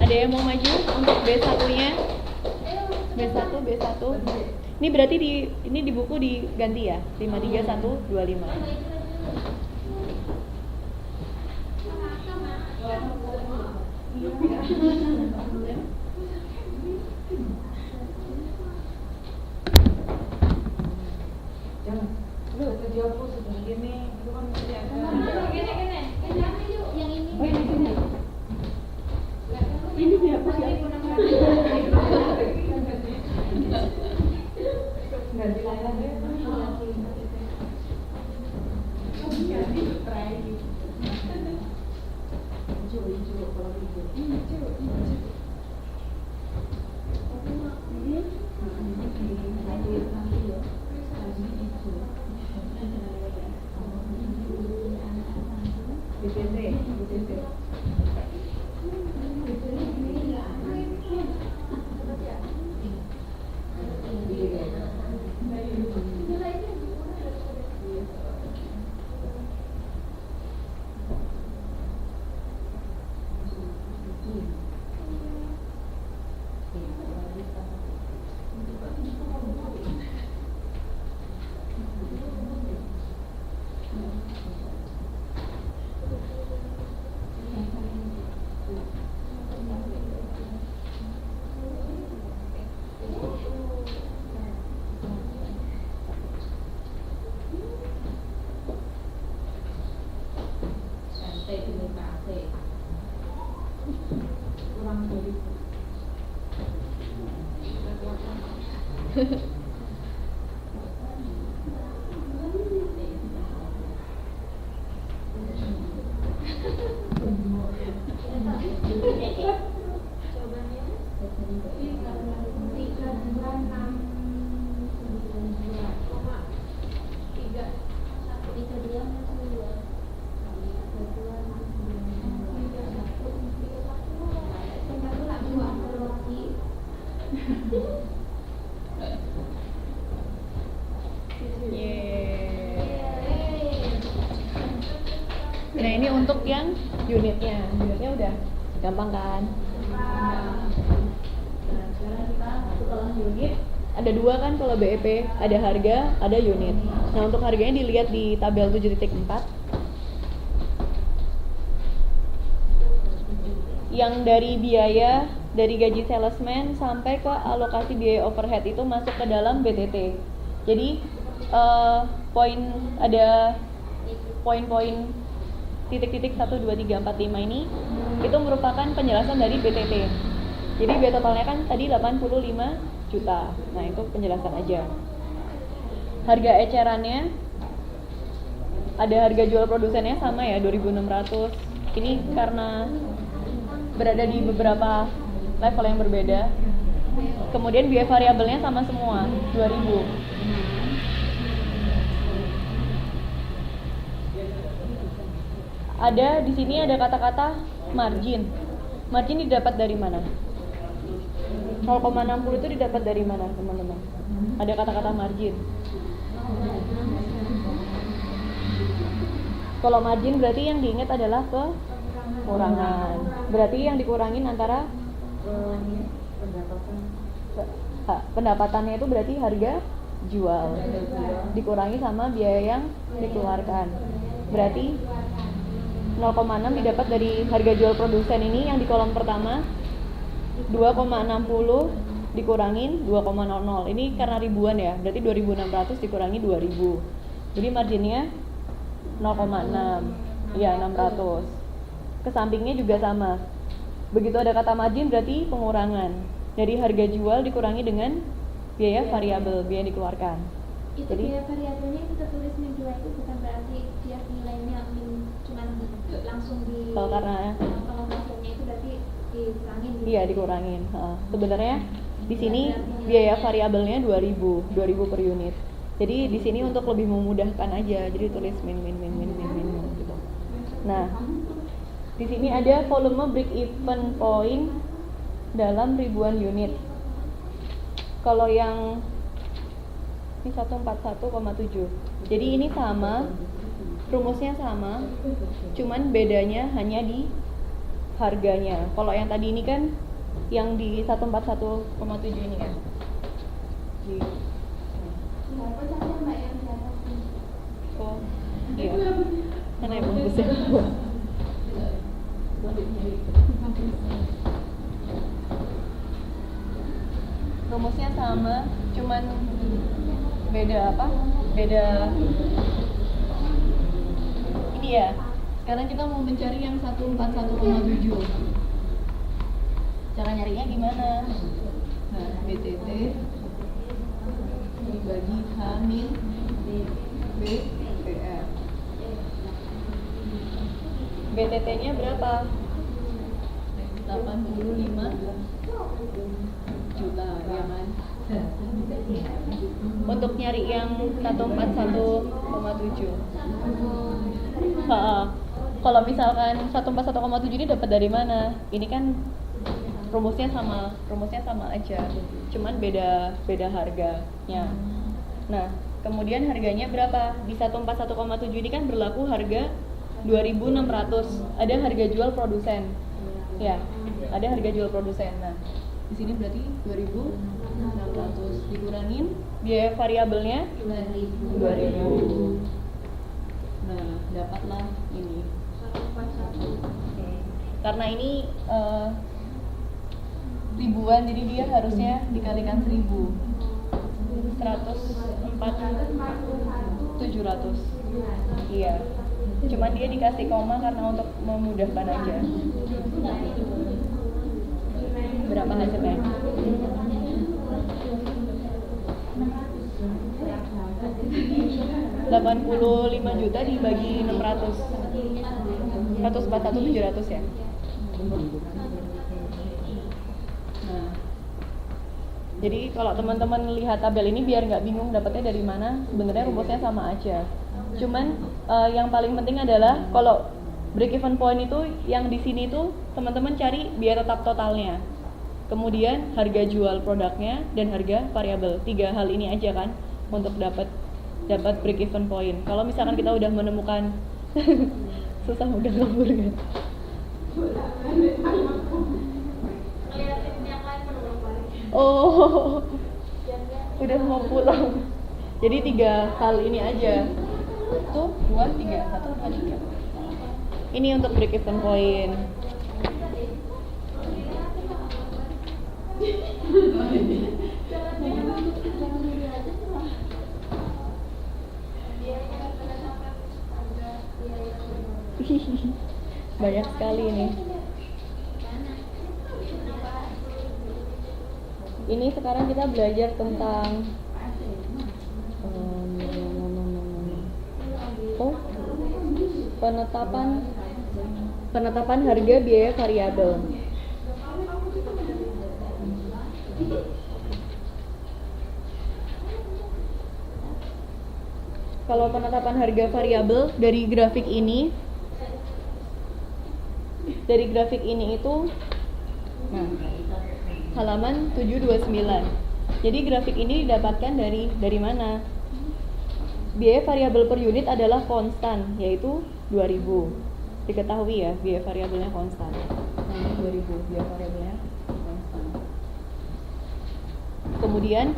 Ada yang mau maju untuk B1-nya? B1. Ini berarti ini di buku diganti ya? 53125. Nah ini untuk yang unitnya udah gampang kan? Nah sekarang kita setelah unit ada dua kan kalau BEP, ada harga, ada unit. Nah untuk harganya dilihat di tabel 7.4. Yang dari biaya, dari gaji salesman sampai ke alokasi biaya overhead itu masuk ke dalam BTT. Jadi ada poin-poin titik-titik 1, 2, 3, 4, 5 ini itu merupakan penjelasan dari BTT. Jadi biaya totalnya kan tadi 85 juta. Nah itu penjelasan aja. Harga ecerannya ada harga jual produsennya sama ya 2.600. Ini karena berada di beberapa level yang berbeda. Kemudian biaya variabelnya sama semua 2.000. Ada di sini ada kata-kata margin. Margin didapat dari mana? 0,60 itu didapat dari mana, teman-teman? Ada kata-kata margin. Kalau margin berarti yang diingat adalah kekurangan. Berarti yang dikurangin antara pendapatannya itu berarti harga jual dikurangi sama biaya yang dikeluarkan. Berarti 0,6 didapat dari harga jual produsen ini yang di kolom pertama. 2,60 dikurangin 2,00. Ini karena ribuan ya, berarti 2.600 dikurangi 2.000. Jadi marginnya 0,6. Ya, 600. Ke sampingnya juga sama. Begitu ada kata margin berarti pengurangan. Dari harga jual dikurangi dengan biaya variabel, biaya yang dikeluarkan. Itu jadi biaya variabelnya itu tertulis min 2 itu bukan berarti dia nilainya cuma langsung di karena pengoperasiannya itu berarti dikurangin gitu. Iya, dikurangin. Sebenarnya di sini biaya variabelnya 2.000 per unit. Jadi di sini untuk lebih memudahkan aja. Jadi tulis min gitu. Nah, di sini ada volume break even point dalam ribuan unit. Kalau yang ini 141,7. Jadi ini sama, rumusnya sama, cuman bedanya hanya di harganya. Kalau yang tadi ini kan yang di 141,7 ini kan. Apa saja mbak yang di atas ini? Oh, iya. Mana ya bungkusnya? Rumusnya sama, cuman beda apa? Beda ini ya. Sekarang kita mau mencari yang 141,7. Cara nyarinya gimana? Nah, BTT dibagi H min BPR. BTT-nya berapa? 85 juta, ya kan? Untuk nyari yang 141,7. Kalau misalkan 141,7 ini dapat dari mana? Ini kan rumusnya sama aja, cuman beda harganya. Nah, kemudian harganya berapa? Di 141,7 ini kan berlaku harga 2.600. Ada harga jual produsen. Ya, ada harga jual produsen. Nah, di sini berarti 2.600 dikurangin biaya variabelnya 2.000. Nah, dapatlah ini. Karena ini ribuan, jadi dia harusnya dikalikan 1.000. 104.700. Iya. Cuman dia dikasih koma karena untuk memudahkan aja. Berapa hasilnya? 85 juta dibagi 600. 141.700 ya. Nah, jadi kalau teman-teman lihat tabel ini biar nggak bingung dapatnya dari mana, sebenarnya rumusnya sama aja. Cuman yang paling penting adalah kalau break even point itu yang di sini itu teman-teman cari biaya tetap totalnya, kemudian harga jual produknya dan harga variabel. 3 hal ini aja kan untuk dapat break even point. Kalau misalkan kita udah menemukan susah udah kabur kan. Oh, udah mau pulang. Jadi 3 hal ini aja. Tuh, 2, 3, 1, 2, 3. Ini untuk break even point. Banyak sekali ini. Ini sekarang kita belajar tentang penetapan harga biaya variabel. Kalau penetapan harga variabel dari grafik ini itu halaman 729. Jadi grafik ini didapatkan dari mana? Biaya variabel per unit adalah konstan, yaitu 2.000. Diketahui ya, biaya variabelnya konstan. Nah, 2.000 biaya variabelnya konstan. Kemudian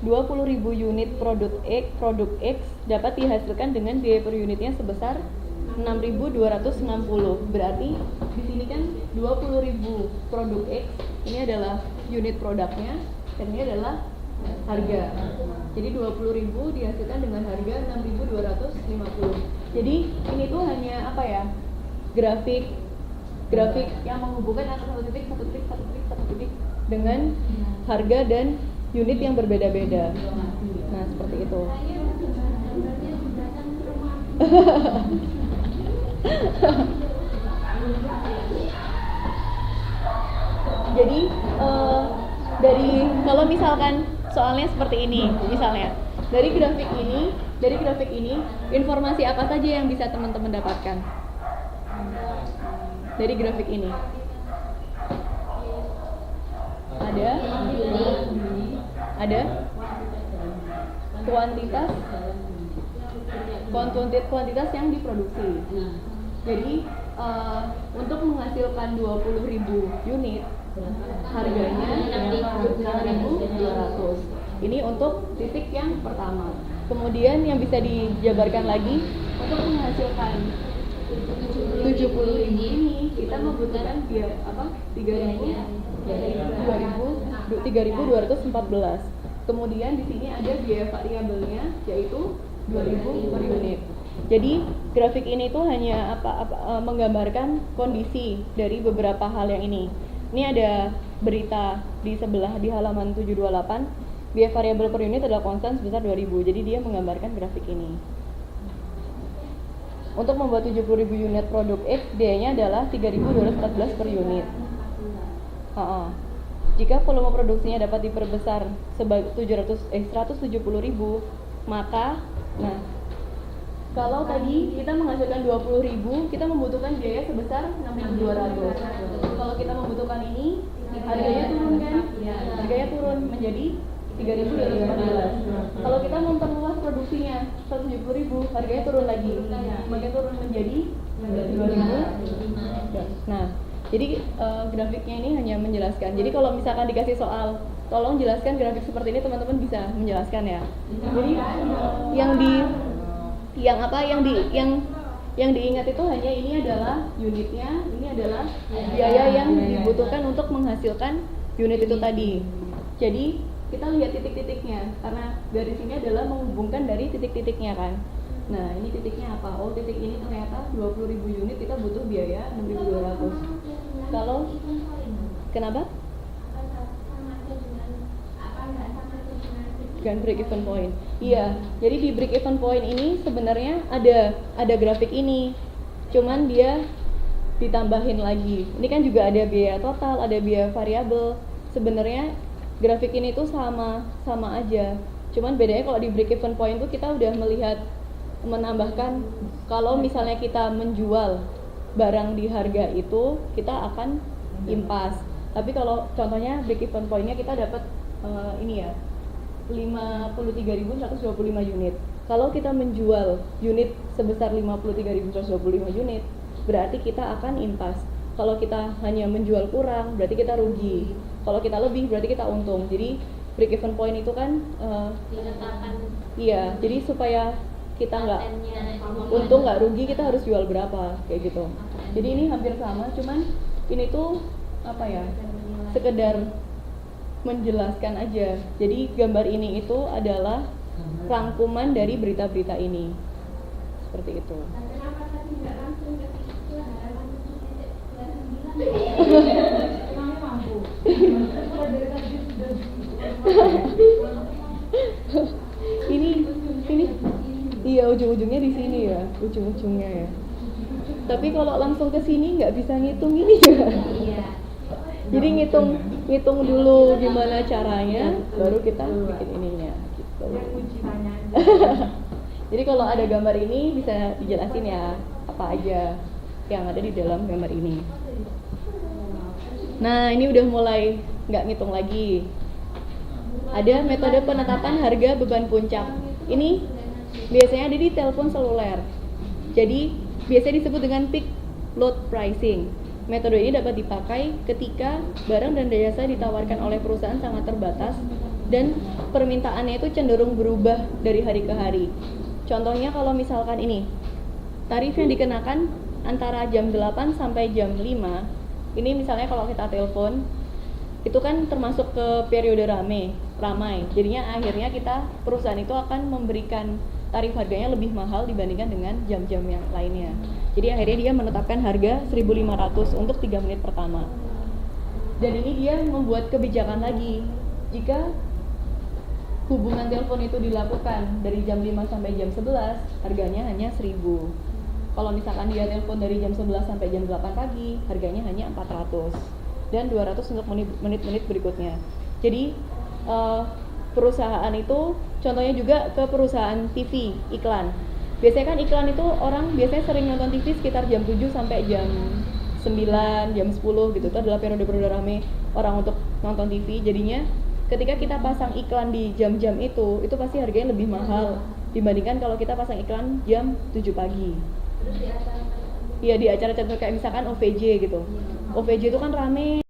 20.000 unit produk X dapat dihasilkan dengan biaya per unitnya sebesar 6.260. Berarti di sini kan 20.000 produk X ini adalah unit produknya dan ini adalah harga. Jadi 20.000 dihasilkan dengan harga 6.250. Jadi ini tuh hanya apa ya? Grafik yang menghubungkan antara satu titik dengan harga dan unit yang berbeda-beda. Nah, seperti itu. Jadi dari kalau misalkan soalnya seperti ini, misalnya dari grafik ini informasi apa saja yang bisa teman-teman dapatkan dari grafik ini? Ada kuantitas yang diproduksi. Jadi untuk menghasilkan 20.000 unit harganya 6.200. Ini untuk titik yang pertama. Kemudian yang bisa dijabarkan lagi, untuk menghasilkan 70.000 ini kita membutuhkan biaya 3.214. Kemudian di sini ada biaya variabelnya yaitu 2.000 per unit. Jadi grafik ini tuh hanya menggambarkan kondisi dari beberapa hal yang ini. Ini ada berita di sebelah di halaman 728, biaya variabel per unit adalah konstan sebesar 2.000. Jadi dia menggambarkan grafik ini. Untuk membuat 70.000 unit produk X, biayanya adalah 3.214 per unit. Jika volume produksinya dapat diperbesar sebagai 170.000, maka kalau tadi kita menghasilkan 20.000, kita membutuhkan biaya sebesar 6.200. Kalau kita membutuhkan ini, harganya turun kan? Harganya turun menjadi 3.214. Kalau kita memperluas produksinya 170.000, harganya turun lagi. Semakin turun menjadi 2.000. Nah, jadi grafiknya ini hanya menjelaskan. Jadi kalau misalkan dikasih soal, tolong jelaskan grafik seperti ini, teman-teman bisa menjelaskan ya. Jadi yang diingat itu hanya ini adalah unitnya, ini adalah biaya yang dibutuhkan untuk menghasilkan unit itu tadi. Jadi kita lihat titik-titiknya, karena garis ini adalah menghubungkan dari titik-titiknya kan. Nah, ini titiknya apa? Oh, titik ini ternyata 20.000 unit kita butuh biaya 6.200. Kalau kenapa? Dengan break even point. Iya, jadi di break even point ini sebenarnya ada grafik ini. Cuman dia ditambahin lagi. Ini kan juga ada biaya total, ada biaya variabel. Sebenarnya grafik ini tuh sama aja. Cuman bedanya kalau di break even point tuh kita udah menambahkan kalau misalnya kita menjual barang di harga itu, kita akan impas. Tapi kalau contohnya break even point-nya kita dapat 53.125 unit. Kalau kita menjual unit sebesar 53.125 unit, berarti kita akan impas. Kalau kita hanya menjual kurang, berarti kita rugi. Kalau kita lebih, berarti kita untung. Jadi break even point itu kan iya, jadi supaya kita nggak untung nggak rugi, kita harus jual berapa kayak gitu. Jadi ini hampir sama, cuman ini tuh sekedar menjelaskan aja. Jadi gambar ini itu adalah rangkuman dari berita-berita ini, seperti itu. ini iya, ujung-ujungnya di sini ya, ujung-ujungnya ya. Tapi kalau langsung ke sini nggak bisa ngitung ini ya. Jadi ngitung dulu gimana caranya, baru kita bikin ininya gitu. Jadi kalau ada gambar ini bisa dijelasin ya apa aja yang ada di dalam gambar ini. Nah, ini udah mulai nggak ngitung lagi. Ada metode penetapan harga beban puncak. Ini biasanya ada di telepon seluler. Jadi biasanya disebut dengan peak load pricing. Metode ini dapat dipakai ketika barang dan jasa ditawarkan oleh perusahaan sangat terbatas dan permintaannya itu cenderung berubah dari hari ke hari. Contohnya kalau misalkan ini, tarif yang dikenakan antara jam 8 sampai jam 5, ini misalnya kalau kita telepon, itu kan termasuk ke periode ramai. Jadinya akhirnya perusahaan itu akan memberikan tarif harganya lebih mahal dibandingkan dengan jam-jam yang lainnya. Jadi akhirnya dia menetapkan harga 1.500 untuk 3 menit pertama. Dan ini dia membuat kebijakan lagi. Jika hubungan telepon itu dilakukan dari jam 5 sampai jam 11, harganya hanya 1.000. Kalau misalkan dia telepon dari jam 11 sampai jam 8 pagi, harganya hanya 400. Dan 200 untuk menit-menit berikutnya. Jadi perusahaan itu, contohnya juga ke perusahaan TV, iklan. Biasanya kan iklan itu orang biasanya sering nonton TV sekitar jam 7 sampai jam 9, jam 10 gitu. Itu adalah periode-periode ramai orang untuk nonton TV. Jadinya ketika kita pasang iklan di jam-jam itu pasti harganya lebih mahal dibandingkan kalau kita pasang iklan jam 7 pagi. ya di acara catur kayak misalkan OVJ gitu. OVJ itu kan rame